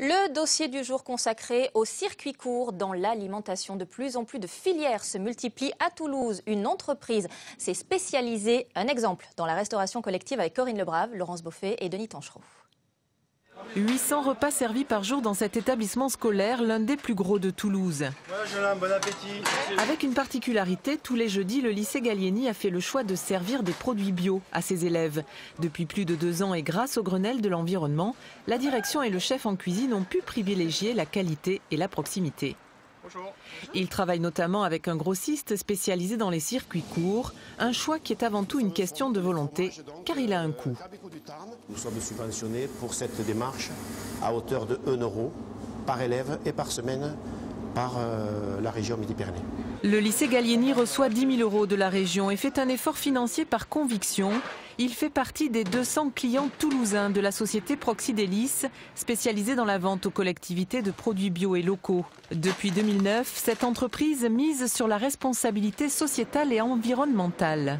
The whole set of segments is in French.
Le dossier du jour consacré aux circuits courts dans l'alimentation. De plus en plus de filières se multiplient à Toulouse. Une entreprise s'est spécialisée. Un exemple dans la restauration collective avec Corinne Lebrave, Laurence Beaufet et Denis Tanchereau. 800 repas servis par jour dans cet établissement scolaire, l'un des plus gros de Toulouse. Voilà, jeune homme, bon appétit. Avec une particularité, tous les jeudis, le lycée Gallieni a fait le choix de servir des produits bio à ses élèves. Depuis plus de 2 ans et grâce au Grenelle de l'environnement, la direction et le chef en cuisine ont pu privilégier la qualité et la proximité. Bonjour. Il travaille notamment avec un grossiste spécialisé dans les circuits courts, un choix qui est avant tout une question de volonté, car il a un coût. Nous sommes subventionnés pour cette démarche à hauteur de 1 € par élève et par semaine par la région Midi-Pyrénées. Le lycée Gallieni reçoit 10 000 € de la région et fait un effort financier par conviction. Il fait partie des 200 clients toulousains de la société Proxidélis, spécialisée dans la vente aux collectivités de produits bio et locaux. Depuis 2009, cette entreprise mise sur la responsabilité sociétale et environnementale.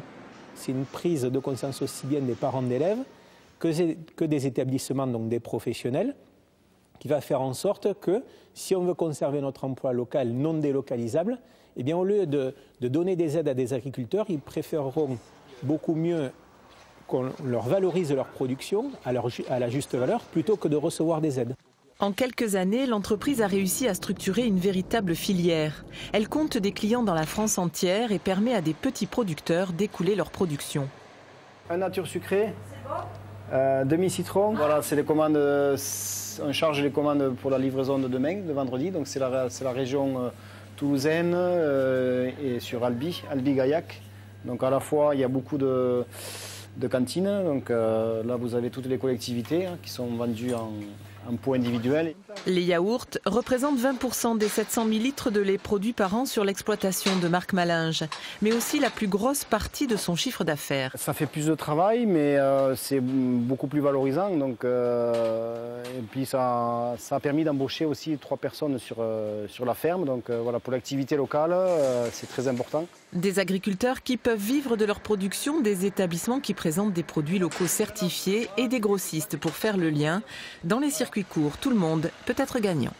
C'est une prise de conscience aussi bien des parents d'élèves que des établissements, donc des professionnels, qui va faire en sorte que si on veut conserver notre emploi local non délocalisable, eh bien, au lieu de donner des aides à des agriculteurs, ils préféreront beaucoup mieux qu'on leur valorise leur production à la juste valeur plutôt que de recevoir des aides. En quelques années, l'entreprise a réussi à structurer une véritable filière. Elle compte des clients dans la France entière et permet à des petits producteurs d'écouler leur production. Un nature sucrée, demi-citron. Voilà, c'est les commandes. On charge les commandes pour la livraison de demain, de vendredi. Donc c'est la région toulousaine et sur Albi-Gaillac. Donc à la fois, il y a beaucoup de cantines. Donc là, vous avez toutes les collectivités qui sont vendues en pot individuel. Les yaourts représentent 20% des 700 000 litres de lait produits par an sur l'exploitation de Marc Malinge, mais aussi la plus grosse partie de son chiffre d'affaires. Ça fait plus de travail, mais c'est beaucoup plus valorisant. Donc, et puis ça a permis d'embaucher aussi 3 personnes sur la ferme. Donc voilà, pour l'activité locale, c'est très important. Des agriculteurs qui peuvent vivre de leur production, des établissements qui présentent des produits locaux certifiés et des grossistes pour faire le lien. Dans les circuits courts, tout le monde peut être gagnant.